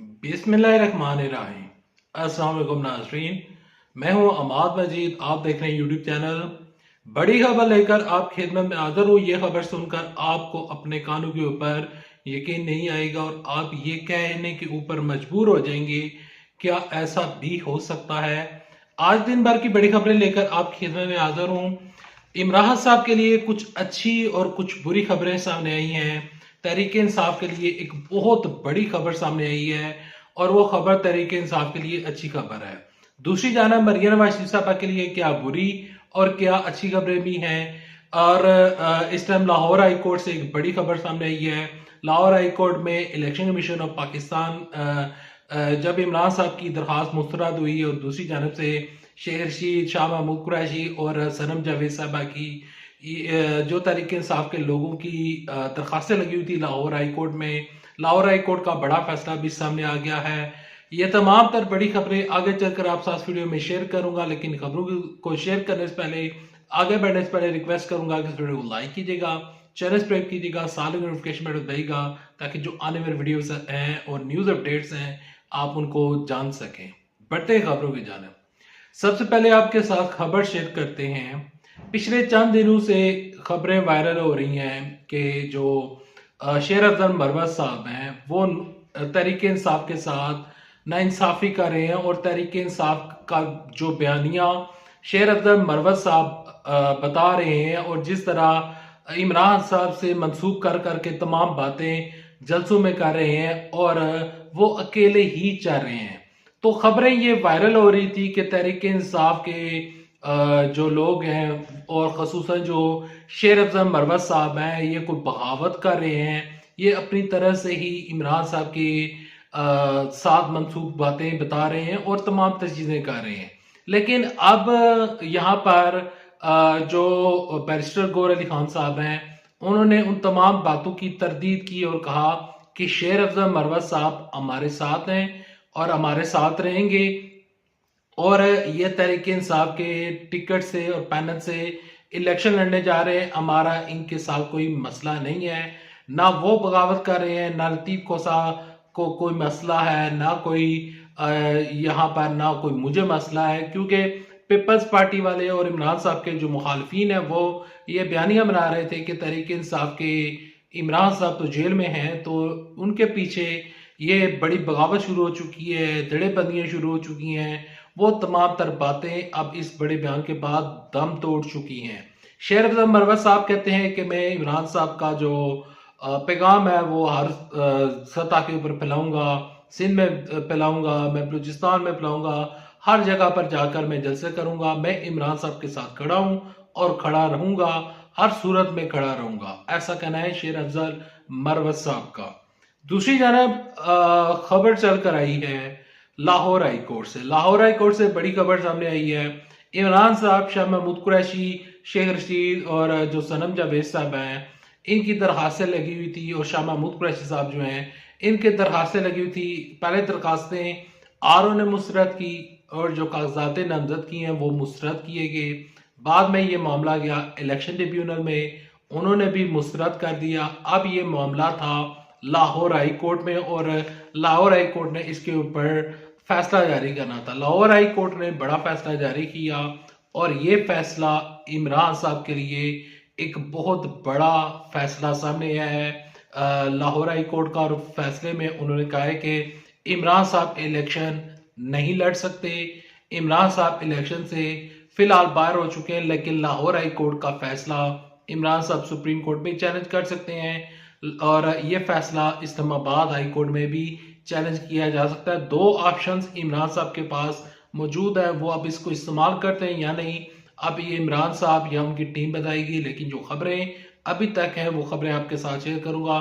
बिस्मिल्लाहिर्रहमानिर्रहीम। अस्सलाम वालेकुम नाज़रीन, मैं हूं अमाद मजीद। आप देख रहे हैं यूट्यूब चैनल। बड़ी खबर लेकर आप खिदमत में हाजिर हूं। ये खबर सुनकर आपको अपने कानों के ऊपर यकीन नहीं आएगा और आप ये कहने के ऊपर मजबूर हो जाएंगे, क्या ऐसा भी हो सकता है। आज दिन भर की बड़ी खबरें लेकर आप खिदमत में हाजिर हूं। इमरान साहब के लिए कुछ अच्छी और कुछ बुरी खबरें सामने आई हैं। तहरीक इंसाफ के लिए एक बहुत बड़ी खबर सामने आई है और वो खबर तहरीक इंसाफ के लिए अच्छी खबर है। दूसरी जानब मरियम नवाज साहबा के लिए क्या बुरी और क्या अच्छी खबरें भी हैं। और इस टाइम लाहौर हाई कोर्ट से एक बड़ी खबर सामने आई है। लाहौर हाई कोर्ट में इलेक्शन कमीशन ऑफ पाकिस्तान जब इमरान साहब की दरखास्त मुस्तरद हुई और दूसरी जानब से शेख रशीद, शाह महमूद कुरैशी और सनम जावेद साहबा की जो तहरीक इंसाफ के लोगों की दरखास्तें लगी हुई थी लाहौर हाई कोर्ट में, लाहौर हाई कोर्ट का बड़ा फैसला भी सामने आ गया है। ये तमाम तर बड़ी खबरें आगे चलकर आप साथ वीडियो में शेयर करूंगा, लेकिन खबरों को शेयर करने से पहले, आगे बढ़ने से पहले रिक्वेस्ट करूंगा कि इस वीडियो को लाइक कीजिएगा, चैनल सब्सक्राइब कीजिएगा, साल नोटिफिकेशन बेल दबाइएगा ताकि जो आने वाले वीडियोस हैं और न्यूज अपडेट्स हैं आप उनको जान सकें। बढ़ते हैं खबरों की जानिब। सबसे पहले आपके साथ खबर शेयर करते हैं। पिछले चंद दिनों से खबरें वायरल हो रही हैं कि जो शेर अफजल मरवत साहब हैं वो तहरीक इंसाफ के साथ नाइंसाफी कर रहे हैं और तहरीक इंसाफ का जो बयानिया शेर अफजल मरवत साहब बता रहे हैं और जिस तरह इमरान साहब से मंसूब कर करके तमाम बातें जलसों में कर रहे हैं और वो अकेले ही चल रहे हैं। तो खबरें ये वायरल हो रही थी कि तहरीक इंसाफ के जो लोग हैं और खसूसन जो शेर अफजल मरवत साहब हैं ये कोई बगावत कर रहे हैं, ये अपनी तरह से ही इमरान साहब के साथ मनसूब बातें बता रहे हैं और तमाम तर चीज़ें कर रहे हैं। लेकिन अब यहाँ पर जो बैरिस्टर गौहर अली खान साहब हैं उन्होंने उन तमाम बातों की तरदीद की और कहा कि शेर अफजल मरवत साहब हमारे साथ हैं और हमारे साथ रहेंगे और ये तहरीक इंसाफ के टिकट से और पैनल से इलेक्शन लड़ने जा रहे हैं। हमारा इनके साथ कोई मसला नहीं है, ना वो बगावत कर रहे हैं, ना लतीफ कोसा को कोई मसला है, ना कोई यहाँ पर ना कोई मुझे मसला है। क्योंकि पीपल्स पार्टी वाले और इमरान साहब के जो मुखालफिन है वो ये बयानियां बना रहे थे कि तहरीक इंसाफ के इमरान साहब तो जेल में हैं, तो उनके पीछे ये बड़ी बगावत शुरू हो चुकी है, धड़ेबंदियां शुरू हो चुकी हैं। वो तमाम तर बातें अब इस बड़े बयान के बाद दम तोड़ चुकी हैं। शेर अफजल मरवत साहब कहते हैं कि मैं इमरान साहब का जो पैगाम है वो हर सतह के ऊपर फैलाऊंगा, सिंध में फैलाऊंगा, मैं बलूचिस्तान में फैलाऊंगा, हर जगह पर जाकर मैं जलसे करूंगा। मैं इमरान साहब के साथ खड़ा हूं और खड़ा रहूंगा, हर सूरत में खड़ा रहूंगा। ऐसा कहना है शेर अफजल मरवत साहब का। दूसरी जानब खबर चलकर आई है लाहौर हाई कोर्ट से। लाहौर हाई कोर्ट से बड़ी खबर सामने आई है। इमरान साहब, शाह महमूद कुरैशी, शेख रशीद और जो सनम जावेद साहब हैं इनकी दरखास्तें लगी हुई थी और शाह महमूद कुरैशी साहब जो हैं इनके दरखास्तें लगी हुई थी। पहले दरखास्तें आरओ ने मुस्तरद की और जो कागजात नामजद की हैं वो मुस्तरद किए गए। बाद में ये मामला गया इलेक्शन ट्रिब्यूनल में, उन्होंने भी मुस्तरद कर दिया। अब ये मामला था लाहौर हाई कोर्ट में और लाहौर हाई कोर्ट ने इसके ऊपर फैसला जारी करना था। लाहौर हाई कोर्ट ने बड़ा फैसला जारी किया और ये फैसला इमरान साहब के लिए एक बहुत बड़ा फैसला सामने आया है लाहौर हाई कोर्ट का। और फैसले में उन्होंने कहा है कि इमरान साहब इलेक्शन नहीं लड़ सकते। इमरान साहब इलेक्शन से फिलहाल बाहर हो चुके हैं, लेकिन लाहौर हाई कोर्ट का फैसला इमरान साहब सुप्रीम कोर्ट में चैलेंज कर सकते हैं और ये फैसला इस्लामाबाद हाई कोर्ट में भी चैलेंज किया जा सकता है। दो ऑप्शंस इमरान साहब के पास मौजूद है, वो अब इसको इस्तेमाल करते हैं या नहीं, अब ये इमरान साहब या उनकी टीम बताएगी। लेकिन जो खबरें अभी तक हैं वो खबरें आपके साथ शेयर करूंगा।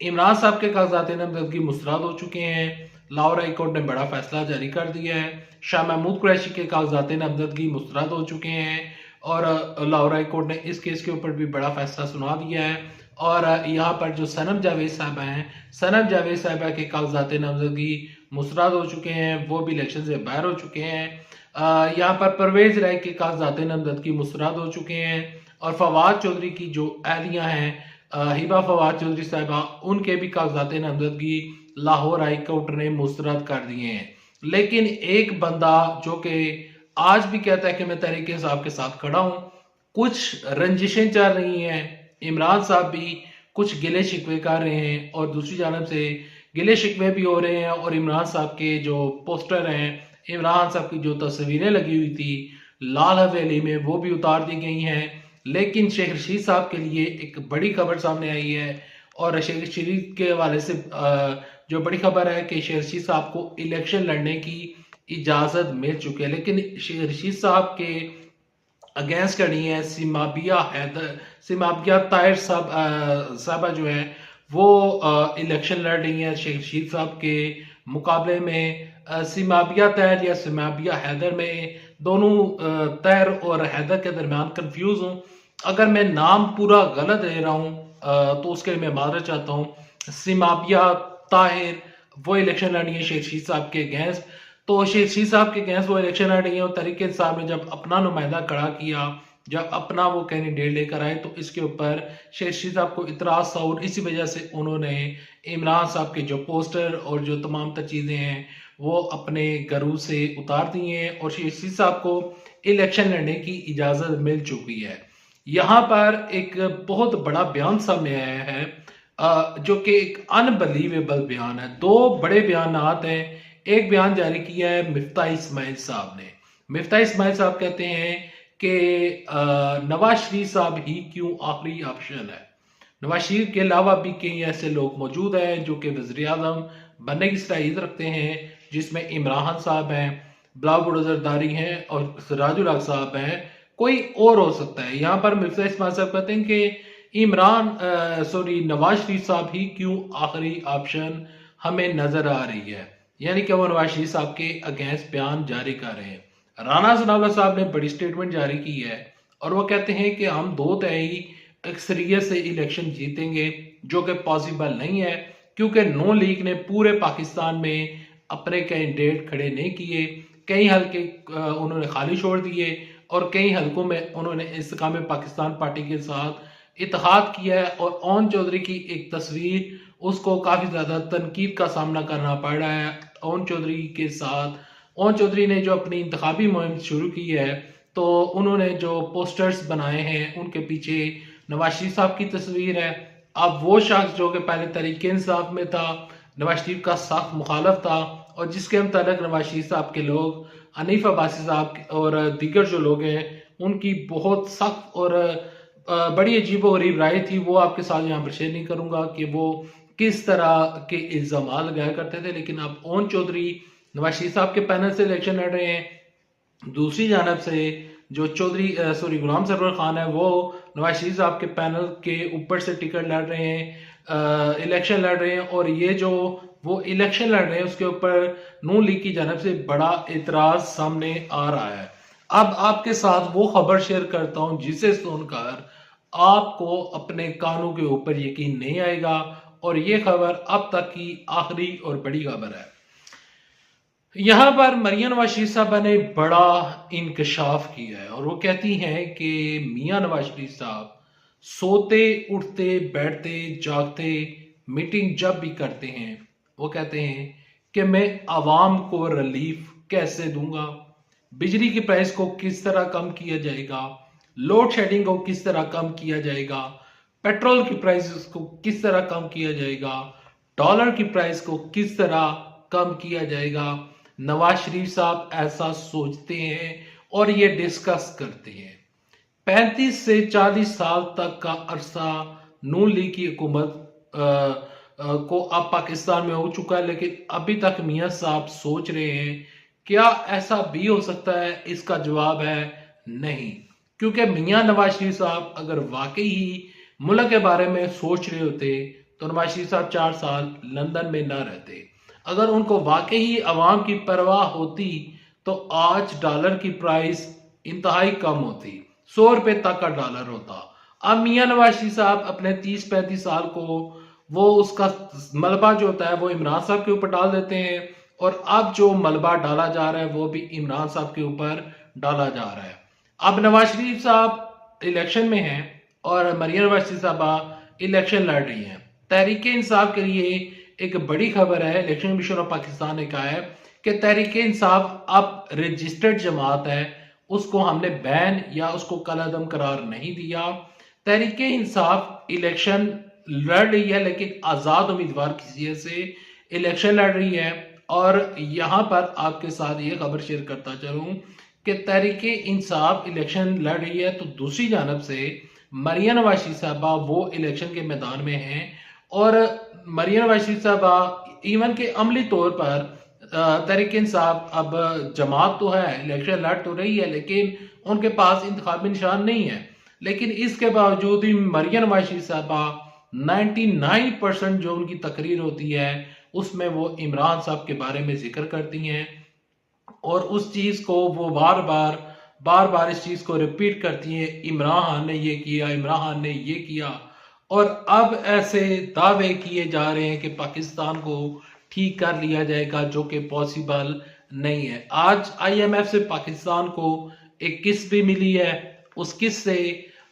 इमरान साहब के कागजात नामजदगी मुस्तरद हो चुके हैं। लाहौर हाई कोर्ट ने बड़ा फैसला जारी कर दिया है। शाह महमूद कुरैशी के कागजात नामजदगी मुस्तरद हो चुके हैं और लाहौर हाई कोर्ट ने इस केस के ऊपर भी बड़ा फैसला सुना दिया है। और यहाँ पर जो सनम जावेद साहब हैं, सनम जावेद साहबा के कागजात नामजदगी मुस्तरद हो चुके हैं, वो भी इलेक्शन से बाहर हो चुके हैं। यहाँ पर परवेज राय के कागजात नामजदगी मुस्तरद हो चुके हैं और फवाद चौधरी की जो अहलियाँ हैं हिबा फवाद चौधरी साहबा, उनके भी कागजात नामजदगी लाहौर हाई कोर्ट ने मुस्तरद कर दिए हैं। लेकिन एक बंदा जो कि आज भी कहता है कि मैं तहरीक इंसाफ के साथ खड़ा हूं, कुछ रंजिशें चल रही हैं, इमरान साहब भी कुछ गिले शिकवे कर रहे हैं और दूसरी जानब से गिले शिकवे भी हो रहे हैं और इमरान साहब के जो पोस्टर हैं, इमरान साहब की जो तस्वीरें लगी हुई थी लाल हवेली में वो भी उतार दी गई हैं। लेकिन शेख रशीद साहब के लिए एक बड़ी खबर सामने आई है और शेख रशीद के हवाले से जो बड़ी खबर है कि शेख रशीद साहब को इलेक्शन लड़ने की इजाजत मिल चुकी है। लेकिन शेख रशीद साहब के अगेंस्ट खड़ी है सिमाबिया ताहिर साहबा जो है वो इलेक्शन लड़ रही हैं शेख रशीद साहब के मुकाबले में। सिमाबिया ताहिर या सिमाबिया हैदर में दोनों ताहिर और हैदर के दरमियान कंफ्यूज हूँ। अगर मैं नाम पूरा गलत दे रहा हूँ तो उसके लिए मैं माजरत चाहता हूँ। सिमाबिया ताहिर वो इलेक्शन लड़ी है शेख रशीद साहब के अगेंस्ट, तो शेख रशीद साहब के अगेंस्ट वो इलेक्शन लड़ रही है और तहरीक इंसाफ ने जब अपना नुमाइंदा खड़ा किया, जब अपना वो कैंडिडेट लेकर आए तो इसके ऊपर शेख रशीद साहब को इतराज था और इसी वजह से उन्होंने इमरान साहब के जो पोस्टर और जो तमाम तर चीजें हैं वो अपने घरों से उतार दी हैं और शेख रशीद साहब को इलेक्शन लड़ने की इजाजत मिल चुकी है। यहाँ पर एक बहुत बड़ा बयान सामने आया है जो कि एक अनबिलीवेबल बयान है। दो बड़े बयान हैं। एक बयान जारी किया है मिफ्ता इस्माइल साहब ने। मिफ्ता इस्माइल साहब कहते हैं कि नवाज शरीफ साहब ही क्यों आखिरी ऑप्शन है। नवाज शरीफ के अलावा भी कई ऐसे लोग मौजूद हैं जो कि वज़ीर आज़म बनने की सलाहियत रखते हैं, जिसमें इमरान साहब हैं, बिलावल भुट्टो ज़रदारी हैं और सिराजुल हक साहब हैं, कोई और हो सकता है। यहाँ पर मिफ्ता इस्माइल साहब कहते हैं कि नवाज शरीफ साहब ही क्यों आखिरी ऑप्शन हमें नजर आ रही है, यानी कि वो नवाज शरीफ साहब के अगेंस्ट बयान जारी कर रहे हैं। राना सनाउल्लाह साहब ने बड़ी स्टेटमेंट जारी की है और वो कहते हैं कि हम 2/3 अक्सरियत से इलेक्शन जीतेंगे, जो कि पॉसिबल नहीं है क्योंकि नून लीग ने पूरे पाकिस्तान में अपने कैंडिडेट खड़े नहीं किए। कई हल्के उन्होंने खाली छोड़ दिए और कई हल्कों में उन्होंने इस्तेकाम पाकिस्तान पार्टी के साथ इत्तेहाद किया है और ओन चौधरी की एक तस्वीर उसको काफी ज्यादा तनकीद का सामना करना पड़ रहा है। ओन चौधरी के साथ ओन चौधरी ने जो अपनी इंतखाबी मुहिम शुरू की है तो उन्होंने जो पोस्टर्स बनाए हैं उनके पीछे नवाज शरीफ साहब की तस्वीर है। अब वो शख्स जो कि पहले तहरीक इंसाफ में था, नवाज शरीफ का सख्त मुखालफ था और जिसके मतलब नवाज शरीफ साहब के लोग हनीफ अब्बासी साहब और दीगर जो लोग हैं उनकी बहुत सख्त और बड़ी अजीब और गरीब राय थी। वो आपके साथ यहाँ पर शेयर नहीं करूंगा कि वो किस तरह के इल्जाम लगाया करते थे। लेकिन अब ओन चौधरी नवाज शरीफ साहब के पैनल से इलेक्शन लड़ रहे हैं। दूसरी जानब से जो गुलाम सरवर खान है वो नवाज शरीफ साहब के पैनल के ऊपर से टिकट लड़ रहे हैं, इलेक्शन लड़ रहे हैं और ये जो वो इलेक्शन लड़ रहे हैं उसके ऊपर नून लीग की जानब से बड़ा एतराज सामने आ रहा है। अब आपके साथ वो खबर शेयर करता हूं जिसे सुनकर आपको अपने कानों के ऊपर यकीन नहीं आएगा और ये खबर अब तक की आखिरी और बड़ी खबर है। यहाँ पर मरियम नवाज शरीफ साहबा ने बड़ा इंकशाफ किया है और वो कहती हैं कि मियां नवाज शरीफ साहब सोते उठते बैठते जागते मीटिंग जब भी करते हैं वो कहते हैं कि मैं आवाम को रिलीफ कैसे दूंगा, बिजली की प्राइस को किस तरह कम किया जाएगा, लोड शेडिंग को किस तरह कम किया जाएगा, पेट्रोल की प्राइस को किस तरह कम किया जाएगा, डॉलर की प्राइस को किस तरह कम किया जाएगा। नवाज शरीफ साहब ऐसा सोचते हैं और ये डिस्कस करते हैं। 35 से 40 साल तक का अरसा नून लीग की हुकूमत को अब पाकिस्तान में हो चुका है, लेकिन अभी तक मियां साहब सोच रहे हैं क्या ऐसा भी हो सकता है। इसका जवाब है नहीं, क्योंकि मियां नवाज शरीफ साहब अगर वाकई ही मुल्क के बारे में सोच रहे होते तो नवाज शरीफ साहब 4 साल लंदन में ना रहते। अगर उनको वाकई ही अवाम की परवाह होती तो आज डॉलर की प्राइस इंतहाई कम होती, 100 रुपए तक का डॉलर होता। अब मियां नवाज शरीफ साहब अपने 30-35 साल को वो उसका मलबा जो होता है वो इमरान साहब के ऊपर डाल देते हैं और अब जो मलबा डाला जा रहा है वो भी इमरान साहब के ऊपर डाला जा रहा है। अब नवाज शरीफ साहब इलेक्शन में हैं और मरियम नवाज शरीफ साहबा इलेक्शन लड़ रही हैं। तहरीक इंसाफ के लिए एक बड़ी खबर है, इलेक्शन कमीशन ऑफ पाकिस्तान ने कहा है कि तहरीक इंसाफ अब रजिस्टर्ड जमात है, उसको हमने बैन या उसको कलअदम करार नहीं दिया। तहरीक इंसाफ इलेक्शन लड़ रही है, लेकिन आज़ाद उम्मीदवार की हैसियत से इलेक्शन लड़ रही है। और यहाँ पर आपके साथ ये खबर शेयर करता चलूँ कि तहरीक इंसाफ इलेक्शन लड़ रही है, तो दूसरी जानब से मरियम नवाज साहबा वो इलेक्शन के मैदान में हैं। और मरियम नवाज साहबा इवन के अमली तौर पर तहरीक इंसाफ अब जमात तो है, इलेक्शन लड़ तो रही है, लेकिन उनके पास इंतखाबी निशान नहीं है। लेकिन इसके बावजूद ही मरियम नवाज साहबा 99% जो उनकी तकरीर होती है उसमें वो इमरान साहब के बारे में जिक्र करती हैं, और उस चीज को वो बार बार इस चीज को रिपीट करती हैं, इमरान खान ने ये किया, इमरान खान ने ये किया। और अब ऐसे दावे किए जा रहे हैं कि पाकिस्तान को ठीक कर लिया जाएगा, जो कि पॉसिबल नहीं है। आज IMF से पाकिस्तान को एक किस्त भी मिली है, उस किस्त से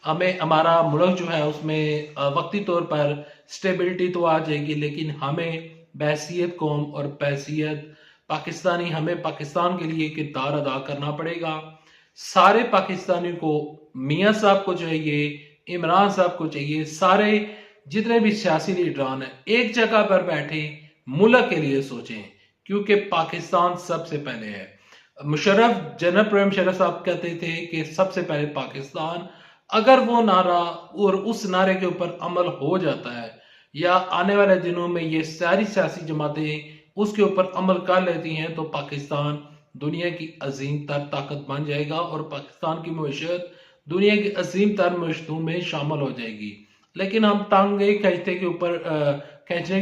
हमें हमारा मुल्क जो है उसमें वक्ती तौर पर स्टेबिलिटी तो आ जाएगी, लेकिन हमें बहैसियत कौम और बहैसियत पाकिस्तानी हमें पाकिस्तान के लिए किरदार अदा करना पड़ेगा। सारे पाकिस्तानियों को, मियाँ साहब को चाहिए, इमरान साहब को चाहिए, सारे जितने भी सियासी लीडरान हैं एक जगह पर बैठे मुल्क के लिए सोचें, क्योंकि पाकिस्तान सबसे पहले है। मुशर्रफ, जनरल प्रवीण मुशर्रफ साहब कहते थे कि सबसे पहले पाकिस्तान। अगर वो नारा और उस नारे के ऊपर अमल हो जाता है, या आने वाले दिनों में ये सारी सियासी जमातें उसके ऊपर अमल कर लेती हैं, तो पाकिस्तान दुनिया की अजीम तर ताकत बन जाएगा और पाकिस्तान की मईशत दुनिया की अजीम तर मईशतों में शामिल हो जाएगी। लेकिन हम टांगे खींचने के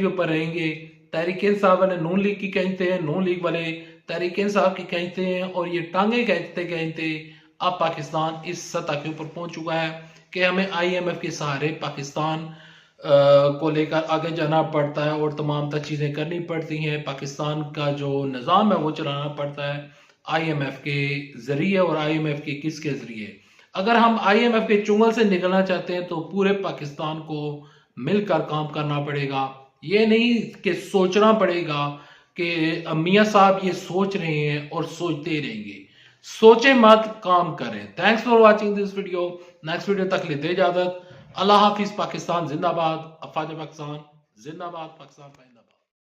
ऊपर रहेंगे। तहरीक इंसाफ वाले नून लीग की खींचते हैं, नून लीग वाले तहरीक इंसाफ की खींचते हैं, और ये टांगे खींचते खींचते अब पाकिस्तान इस सतह के ऊपर पहुंच चुका है कि हमें IMF के सहारे पाकिस्तान को लेकर आगे जाना पड़ता है और तमाम तर चीज़ें करनी पड़ती हैं। पाकिस्तान का जो निज़ाम है वो चलाना पड़ता है IMF के ज़रिए, और IMF के किसके ज़रिए। अगर हम IMF के चुंगल से निकलना चाहते हैं तो पूरे पाकिस्तान को मिलकर काम करना पड़ेगा। ये नहीं कि सोचना पड़ेगा कि मियाँ साहब ये सोच रहे हैं और सोचते रहेंगे। सोचे मत, काम करें। Thanks for watching this video. Next video तक लेते इजाजत। अल्लाह हाफिज। पाकिस्तान जिंदाबाद। अफवाज पाकिस्तान जिंदाबाद। पाकिस्तान।